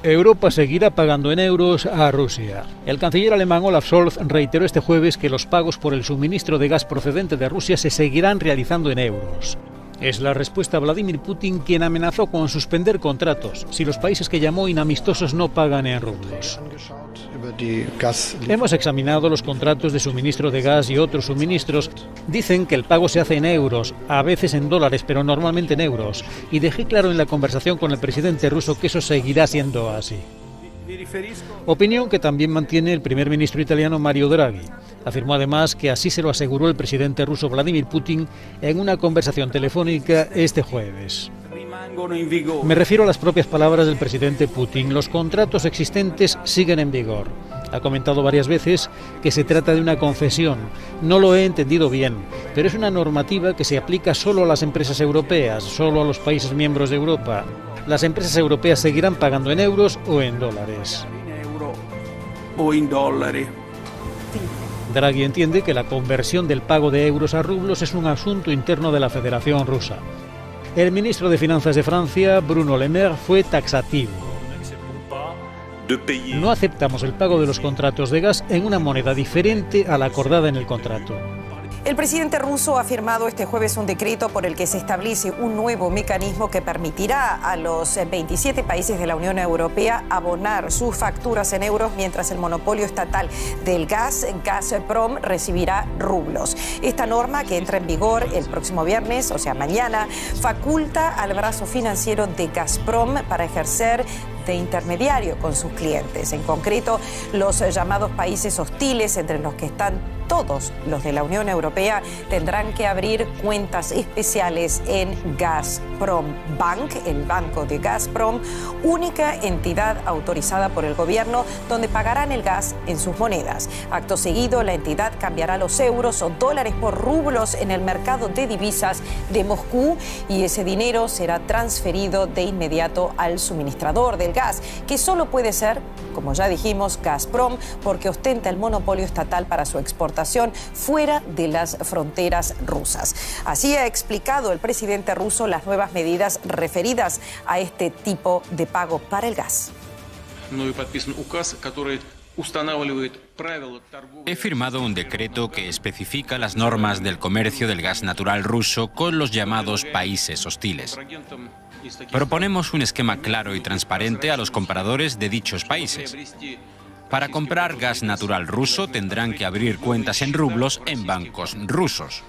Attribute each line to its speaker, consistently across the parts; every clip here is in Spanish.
Speaker 1: Europa seguirá pagando en euros a Rusia. El canciller alemán Olaf Scholz reiteró este jueves que los pagos por el suministro de gas procedente de Rusia se seguirán realizando en euros. Es la respuesta a Vladimir Putin, quien amenazó con suspender contratos si los países que llamó inamistosos no pagan en rublos. Hemos examinado los contratos de suministro de gas y otros suministros. Dicen que el pago se hace en euros, a veces en dólares, pero normalmente en euros. Y dejé claro en la conversación con el presidente ruso que eso seguirá siendo así. Opinión que también mantiene el primer ministro italiano Mario Draghi. Afirmó además que así se lo aseguró el presidente ruso Vladimir Putin en una conversación telefónica este jueves. Me refiero a las propias palabras del presidente Putin. Los contratos existentes siguen en vigor. Ha comentado varias veces que se trata de una concesión. No lo he entendido bien, pero es una normativa que se aplica solo a las empresas europeas, solo a los países miembros de Europa. Las empresas europeas seguirán pagando en euros o en dólares. Draghi entiende que la conversión del pago de euros a rublos es un asunto interno de la Federación Rusa. El ministro de Finanzas de Francia, Bruno Le Maire, fue taxativo. No aceptamos el pago de los contratos de gas en una moneda diferente a la acordada en el contrato.
Speaker 2: El presidente ruso ha firmado este jueves un decreto por el que se establece un nuevo mecanismo que permitirá a los 27 países de la Unión Europea abonar sus facturas en euros, mientras el monopolio estatal del gas, Gazprom, recibirá rublos. Esta norma, que entra en vigor el próximo viernes, o sea mañana, faculta al brazo financiero de Gazprom para ejercer de intermediario con sus clientes. En concreto, los llamados países hostiles, entre los que están todos los de la Unión Europea, tendrán que abrir cuentas especiales en Gazprom Bank, el banco de Gazprom, única entidad autorizada por el gobierno, donde pagarán el gas en sus monedas. Acto seguido, la entidad cambiará los euros o dólares por rublos en el mercado de divisas de Moscú, y ese dinero será transferido de inmediato al suministrador del gas, que solo puede ser, como ya dijimos, Gazprom, porque ostenta el monopolio estatal para su exportación fuera de las fronteras rusas. Así ha explicado el presidente ruso las nuevas medidas referidas a este tipo de pago para el gas.
Speaker 3: He firmado un decreto que especifica las normas del comercio del gas natural ruso con los llamados países hostiles. Proponemos un esquema claro y transparente a los compradores de dichos países. Para comprar gas natural ruso tendrán que abrir cuentas en rublos en bancos rusos.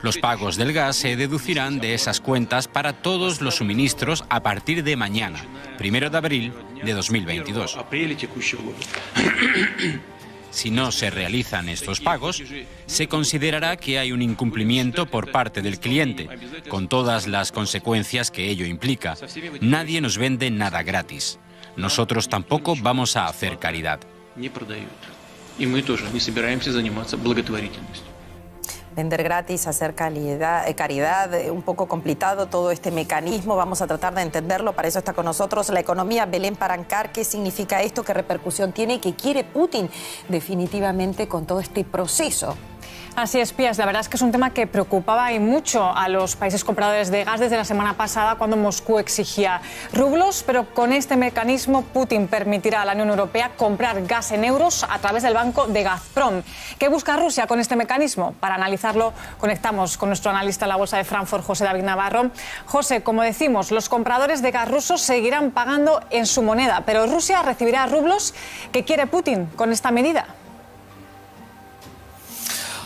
Speaker 3: Los pagos del gas se deducirán de esas cuentas para todos los suministros a partir de mañana, 1 de abril de 2022. Si no se realizan estos pagos, se considerará que hay un incumplimiento por parte del cliente, con todas las consecuencias que ello implica. Nadie nos vende nada gratis. Nosotros tampoco vamos a hacer caridad.
Speaker 2: Vender gratis, hacer caridad, un poco complicado todo este mecanismo. Vamos a tratar de entenderlo. Para eso está con nosotros la economía Belén Parancar. ¿Qué significa esto? ¿Qué repercusión tiene? ¿Qué quiere Putin definitivamente con todo este proceso?
Speaker 4: Así es, Pías. La verdad es que es un tema que preocupaba y mucho a los países compradores de gas desde la semana pasada, cuando Moscú exigía rublos, pero con este mecanismo Putin permitirá a la Unión Europea comprar gas en euros a través del banco de Gazprom. ¿Qué busca Rusia con este mecanismo? Para analizarlo, conectamos con nuestro analista en la Bolsa de Frankfurt, José David Navarro. José, como decimos, los compradores de gas rusos seguirán pagando en su moneda, pero Rusia recibirá rublos. ¿Qué quiere Putin con esta medida?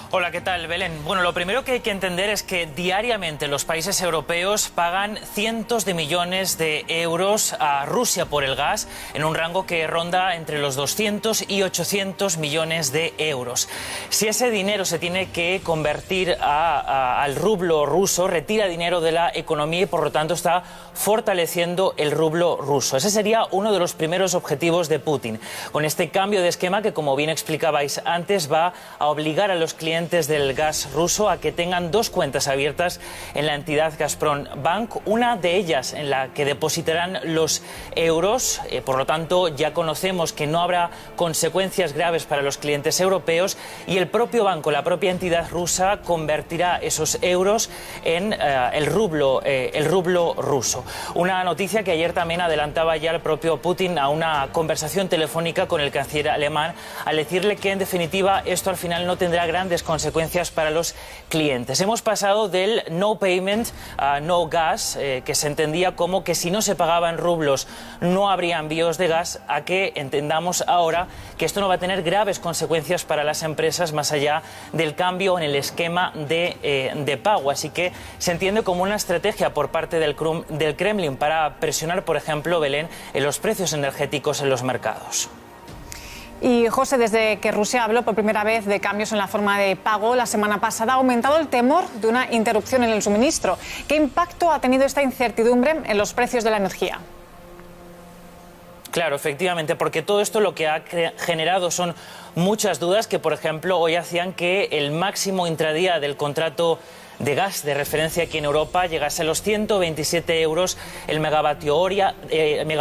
Speaker 5: Hola, ¿qué tal, Belén? Bueno, lo primero que hay que entender es que diariamente los países europeos pagan cientos de millones de euros a Rusia por el gas, en un rango que ronda entre los 200 y 800 millones de euros. Si ese dinero se tiene que convertir al rublo ruso, retira dinero de la economía y, por lo tanto, está fortaleciendo el rublo ruso. Ese sería uno de los primeros objetivos de Putin, con este cambio de esquema que, como bien explicabais antes, va a obligar a los clientes clientes del gas ruso a que tengan dos cuentas abiertas en la entidad Gazprom Bank, una de ellas en la que depositarán los euros. Por lo tanto, ya conocemos que no habrá consecuencias graves para los clientes europeos, y el propio banco, la propia entidad rusa, convertirá esos euros en el rublo ruso. Una noticia que ayer también adelantaba ya el propio Putin a una conversación telefónica con el canciller alemán, al decirle que en definitiva esto al final no tendrá grandes consecuencias para los clientes. Hemos pasado del no payment a no gas, que se entendía como que si no se pagaba en rublos no habría envíos de gas, a que entendamos ahora que esto no va a tener graves consecuencias para las empresas más allá del cambio en el esquema de pago. Así que se entiende como una estrategia por parte del Kremlin para presionar, por ejemplo, Belén, en los precios energéticos en los mercados.
Speaker 4: Y José, desde que Rusia habló por primera vez de cambios en la forma de pago la semana pasada, ha aumentado el temor de una interrupción en el suministro. ¿Qué impacto ha tenido esta incertidumbre en los precios de la energía?
Speaker 5: Claro, efectivamente, porque todo esto lo que ha generado son muchas dudas que, por ejemplo, hoy hacían que el máximo intradía del contrato de gas de referencia aquí en Europa llegase a los 127 euros el megavatio hora. En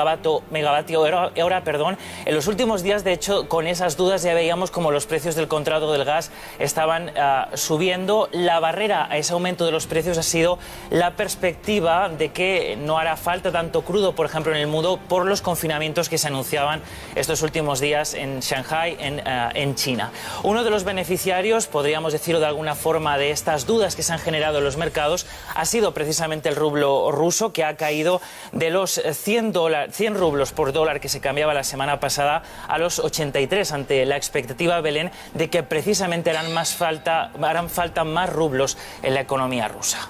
Speaker 5: los últimos días, de hecho, con esas dudas ya veíamos como los precios del contrato del gas estaban subiendo. La barrera a ese aumento de los precios ha sido la perspectiva de que no hará falta tanto crudo, por ejemplo, en el mundo, por los confinamientos que se anunciaban estos últimos días en Shanghái, en China. Uno de los beneficiarios, podríamos decirlo de alguna forma, de estas dudas que se han generado en los mercados ha sido precisamente el rublo ruso, que ha caído de los 100 rublos por dólar que se cambiaba la semana pasada a los 83, ante la expectativa, Belén, de que precisamente harán falta más rublos en la economía rusa.